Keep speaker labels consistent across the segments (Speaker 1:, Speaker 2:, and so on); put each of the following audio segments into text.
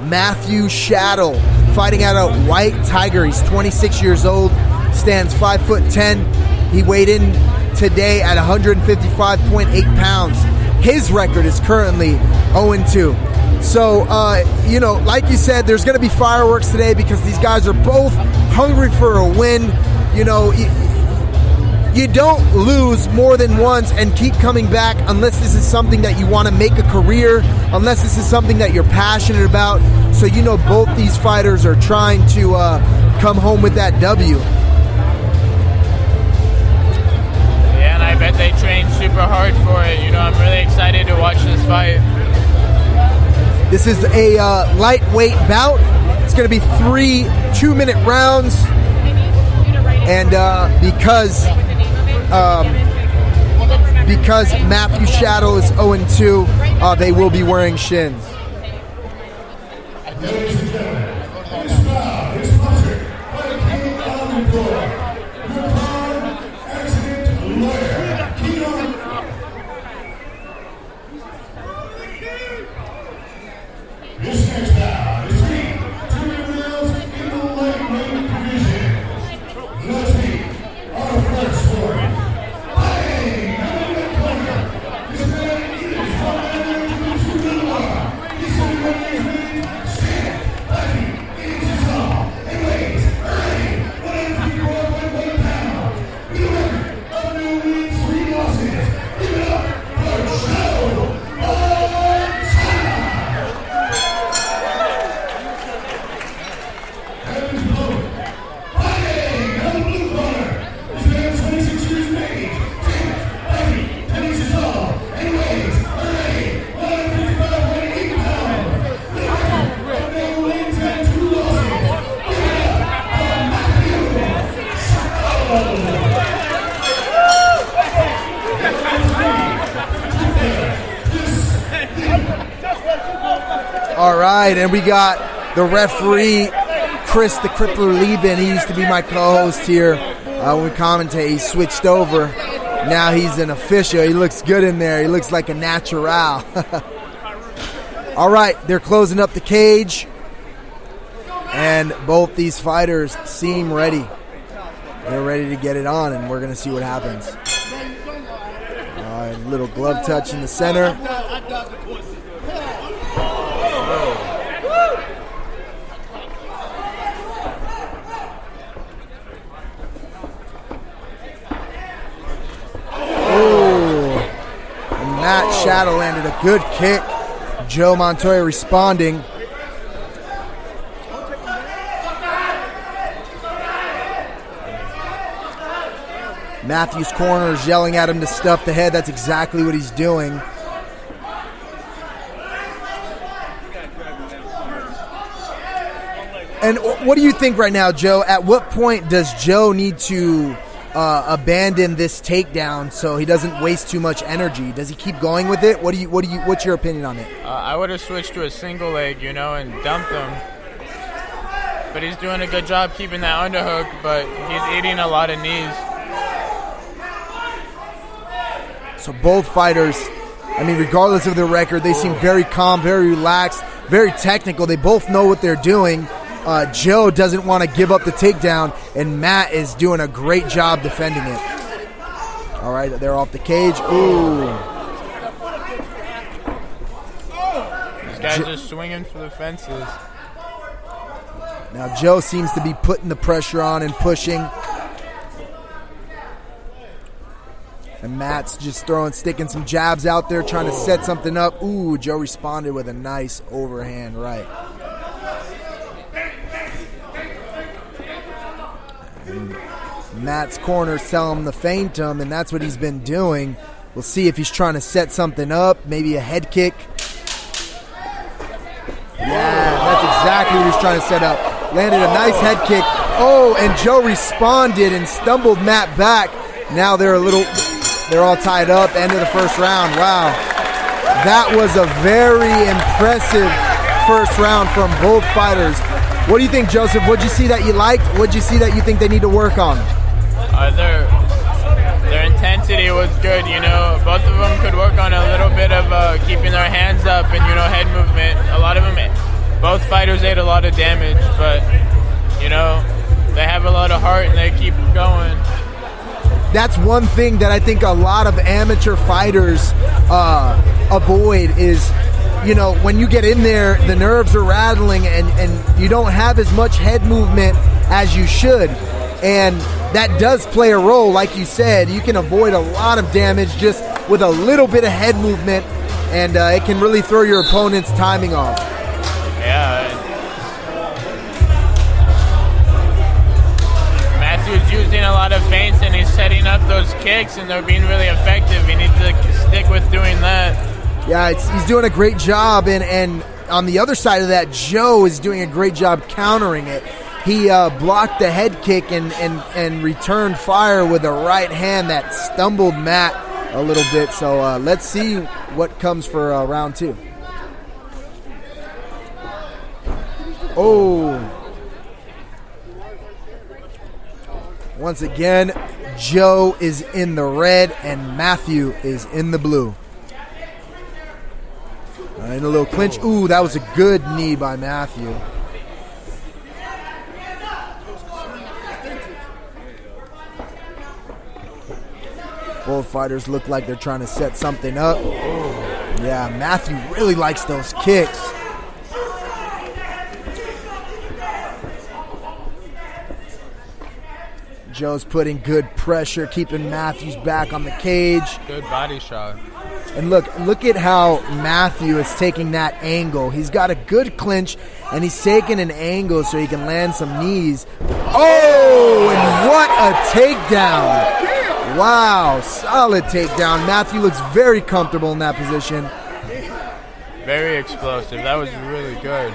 Speaker 1: Matthew Shattle, fighting out of White Tiger. He's 26 years old, stands 5'10". He weighed in today at 155.8 pounds. His record is currently 0-2. So, like you said, there's going to be fireworks today because these guys are both hungry for a win. You don't lose more than once and keep coming back unless this is something that you want to make a career, unless this is something that you're passionate about. So, both these fighters are trying to come home with that W.
Speaker 2: Yeah, and I bet they trained super hard for it. I'm really excited to watch this fight.
Speaker 1: This is a lightweight bout. It's going to be 3 2-minute rounds. And because Matthew Shattle is 0-2, they will be wearing shins.
Speaker 3: Ladies and gentlemen, this bout is sponsored by the King of Montoya, your car accident lawyer, Keon. This next bout is 3 2-minute rounds in the lightweight division. Let's meet our first sport. Fighting out of the corner. This man is from the He's sitting on his feet. Stand, fighting, inches tall, and weighs 154.1 pounds. With a record of no wins, 3 losses. Give it up for Joe Montoya. And his opponent, fighting out of the blue corner. This man 26 years of age. Stands, fighting, 10 inches tall, and weighs 155.8 pounds. With a record of no wins and 2 losses. Give it up for Matthew Shattle.
Speaker 1: All right, and we got the referee, Chris the Crippler Lieben. He used to be my co-host here when we commentate. He switched over. Now he's an official. He looks good in there. He looks like a natural. All right, they're closing up the cage. And both these fighters seem ready. They're ready to get it on, and we're going to see what happens. All right, little glove touch in the center. Matt Shattle landed a good kick. Joe Montoya responding. Matthew's corner is yelling at him to stuff the head. That's exactly what he's doing. And what do you think right now, Joe? At what point does Joe need to abandon this takedown so he doesn't waste too much energy? Does he keep going with it? What's your opinion on it?
Speaker 2: I would have switched to a single leg, and dumped him. But he's doing a good job keeping that underhook, but he's eating a lot of knees.
Speaker 1: So both fighters, regardless of their record, they seem very calm, very relaxed, very technical. They both know what they're doing. Joe doesn't want to give up the takedown, and Matt is doing a great job defending it. All right, they're off the cage. Ooh.
Speaker 2: These guys are swinging for the fences.
Speaker 1: Now Joe seems to be putting the pressure on and pushing. And Matt's just sticking some jabs out there, trying to set something up. Ooh, Joe responded with a nice overhand right. And Matt's corner's telling him to feint him, and that's what he's been doing. We'll see if he's trying to set something up, maybe a head kick. Yeah, that's exactly what he's trying to set up. Landed a nice head kick. Oh, and Joe responded and stumbled Matt back. Now they're all tied up. End of the first round. Wow. That was a very impressive first round from both fighters. What do you think, Joseph? What'd you see that you liked? What'd you see that you think they need to work on?
Speaker 2: Their intensity was good, Both of them could work on a little bit of keeping their hands up and, head movement. A lot of them both fighters ate a lot of damage, but, you know, they have a lot of heart and they keep going.
Speaker 1: That's one thing that I think a lot of amateur fighters avoid is, you know, when you get in there, the nerves are rattling and you don't have as much head movement as you should. And that does play a role. Like you said, you can avoid a lot of damage just with a little bit of head movement, and it can really throw your opponent's timing off.
Speaker 2: Yeah. Matthew's using a lot of feints and he's setting up those kicks and they're being really effective. He needs to stick with doing that.
Speaker 1: Yeah, he's doing a great job, and on the other side of that, Joe is doing a great job countering it. He blocked the head kick and returned fire with a right hand that stumbled Matt a little bit. So let's see what comes for round two. Oh. Once again, Joe is in the red and Matthew is in the blue. In a little clinch. Ooh, that was a good knee by Matthew. Both fighters look like they're trying to set something up. Yeah, Matthew really likes those kicks. Joe's putting good pressure, keeping Matthew's back on the cage.
Speaker 2: Good body shot.
Speaker 1: And look at how Matthew is taking that angle. He's got a good clinch, and he's taking an angle so he can land some knees. Oh, and what a takedown. Wow, solid takedown. Matthew looks very comfortable in that position.
Speaker 2: Very explosive. That was really good.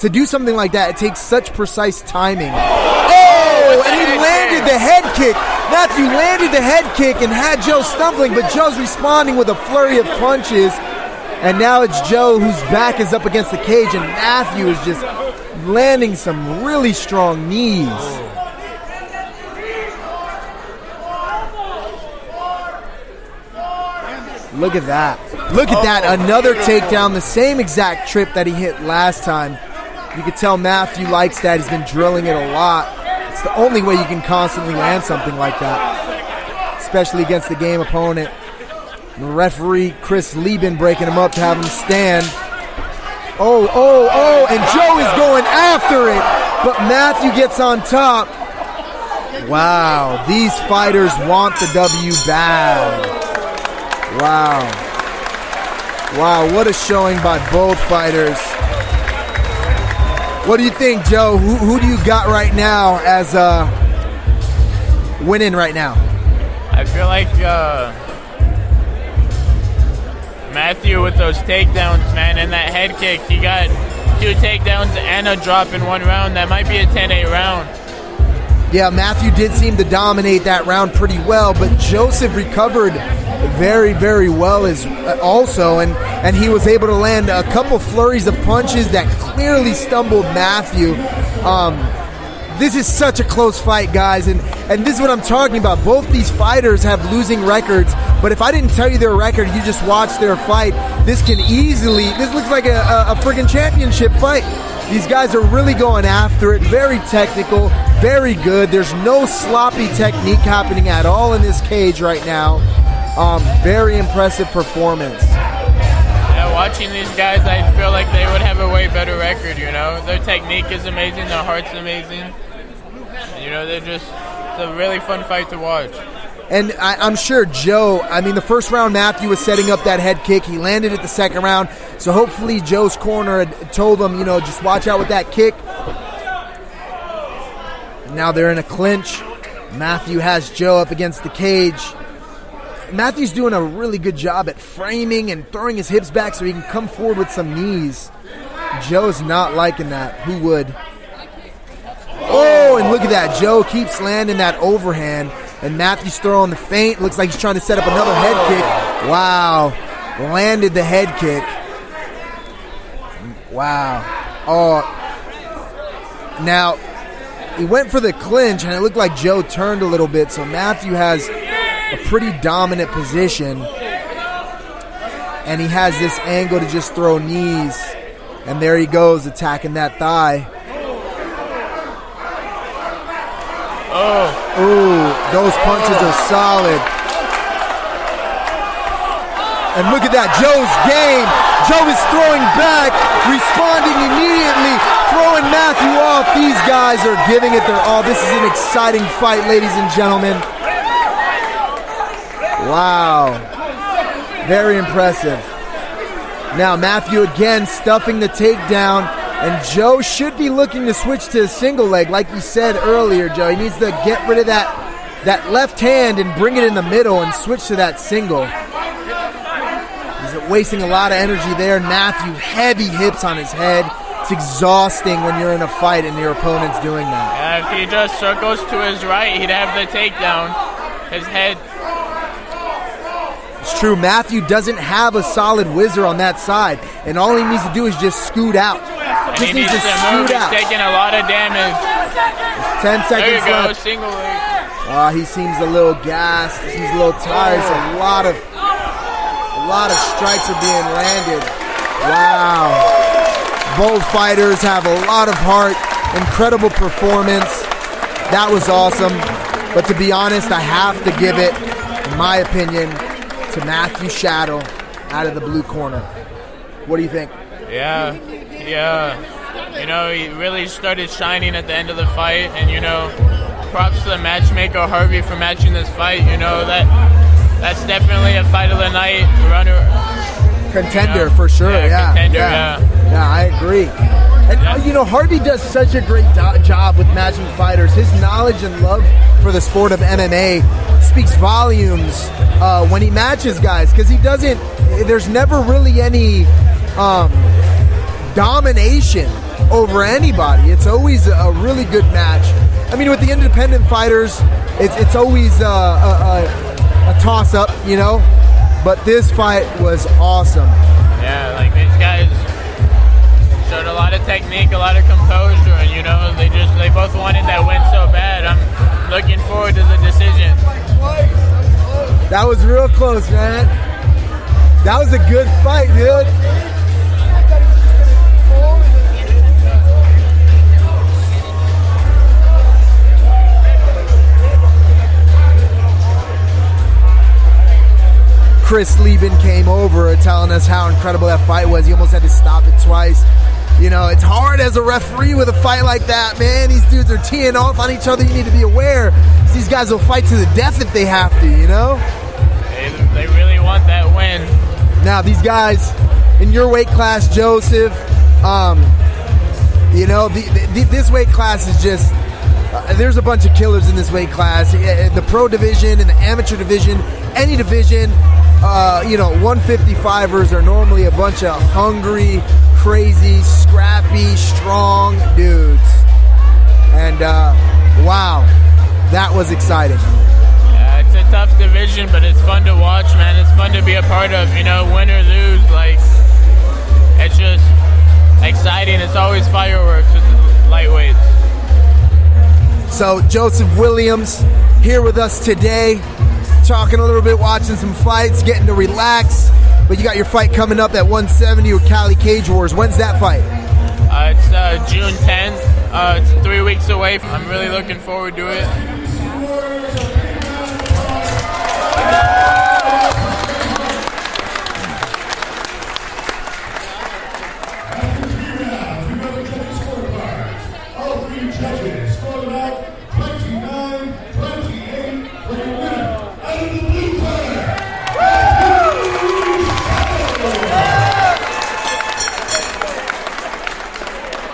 Speaker 1: To do something like that, it takes such precise timing. Oh, and he landed the head kick. Matthew landed the head kick and had Joe stumbling, but Joe's responding with a flurry of punches. And now it's Joe whose back is up against the cage, and Matthew is just landing some really strong knees. Look at that. Look at that. Another takedown, the same exact trip that he hit last time. You can tell Matthew likes that. He's been drilling it a lot. It's the only way you can constantly land something like that, especially against the game opponent. The referee, Chris Lieben, breaking him up to have him stand. Oh, and Joe is going after it, but Matthew gets on top. Wow, these fighters want the W bad. Wow, what a showing by both fighters. What do you think, Joe? Who do you got right now as winning right now?
Speaker 2: I feel like Matthew with those takedowns, man, and that head kick. He got 2 takedowns and a drop in one round. That might be a 10-8 round.
Speaker 1: Yeah, Matthew did seem to dominate that round pretty well, but Joseph recovered very, very well also, and he was able to land a couple flurries of punches that clearly stumbled Matthew. This is such a close fight, guys, and this is what I'm talking about. Both these fighters have losing records, but if I didn't tell you their record, you just watch their fight, this looks like a friggin' championship fight. These guys are really going after it, very technical, very good. There's no sloppy technique happening at all in this cage right now. Very impressive performance.
Speaker 2: Yeah, watching these guys, I feel like they would have a way better record, you know. Their technique is amazing, their heart's amazing. And, you know, it's a really fun fight to watch.
Speaker 1: And I'm sure Joe, the first round Matthew was setting up that head kick. He landed it the second round. So hopefully Joe's corner had told him, just watch out with that kick. Now they're in a clinch. Matthew has Joe up against the cage. Matthew's doing a really good job at framing and throwing his hips back so he can come forward with some knees. Joe's not liking that. Who would? Oh, and look at that. Joe keeps landing that overhand, and Matthew's throwing the feint. Looks like he's trying to set up another head kick. Wow. Landed the head kick. Wow. Oh. Now, he went for the clinch, and it looked like Joe turned a little bit, so Matthew has a pretty dominant position. and he has this angle to just throw knees. And there he goes, attacking that thigh.
Speaker 2: Oh.
Speaker 1: Ooh, those punches are solid. And look at that, Joe's game. Joe is throwing back, responding immediately, throwing Matthew off. These guys are giving it their all. This is an exciting fight, ladies and gentlemen. Wow. Very impressive. Now Matthew again stuffing the takedown, and Joe should be looking to switch to a single leg. Like you said earlier, Joe, he needs to get rid of that left hand and bring it in the middle and switch to that single. He's wasting a lot of energy there. Matthew, heavy hips on his head. It's exhausting when you're in a fight and your opponent's doing that.
Speaker 2: Yeah, if he just circles to his right, he'd have the takedown. His head.
Speaker 1: It's true, Matthew doesn't have a solid whizzer on that side, and all he needs to do is just scoot out.
Speaker 2: And he needs to move. He's taking a lot of damage.
Speaker 1: 10 seconds
Speaker 2: there you go,
Speaker 1: left.
Speaker 2: single leg.
Speaker 1: He seems a little gassed. He's a little tired. So a lot of strikes are being landed. Wow. Both fighters have a lot of heart. Incredible performance. That was awesome. But to be honest, I have to give it, in my opinion, to Matthew Shattle out of the blue corner. What do you think?
Speaker 2: Yeah. You know, he really started shining at the end of the fight, and props to the matchmaker Harvey for matching this fight. That's definitely a fight of the night.
Speaker 1: Contender for sure. Yeah,
Speaker 2: contender,
Speaker 1: yeah, I agree. And Harvey does such a great job with matching fighters. His knowledge and love for the sport of MMA speaks volumes when he matches guys, because he doesn't. There's never really any domination over anybody. It's always a really good match. I mean, with the independent fighters, it's always a toss-up, But this fight was awesome.
Speaker 2: Yeah, like these guys showed a lot of technique, a lot of composure, and they both wanted that win so bad. I'm looking forward to the decision.
Speaker 1: That was real close, man. That was a good fight, dude. Chris Lieben came over telling us how incredible that fight was. He almost had to stop it twice. It's hard as a referee with a fight like that, man. These dudes are teeing off on each other. You need to be aware. These guys will fight to the death if they have to,
Speaker 2: They really want that win.
Speaker 1: Now, these guys in your weight class, Joseph, this weight class is just... there's a bunch of killers in this weight class. The pro division and the amateur division, any division, 155ers are normally a bunch of hungry, crazy, scrappy, strong dudes. And wow, that was exciting.
Speaker 2: Yeah, it's a tough division, but it's fun to watch, man. It's fun to be a part of, win or lose. Like, it's just exciting. It's always fireworks with the lightweights.
Speaker 1: So Joseph Williams here with us today, talking a little bit, watching some fights, getting to relax. But you got your fight coming up at 170 with Cali Cage Wars. When's that fight?
Speaker 2: It's June 10th. It's 3 weeks away. I'm really looking forward to it.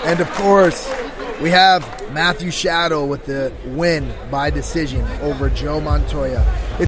Speaker 1: And of course, we have Matthew Shattle with the win by decision over Joe Montoya.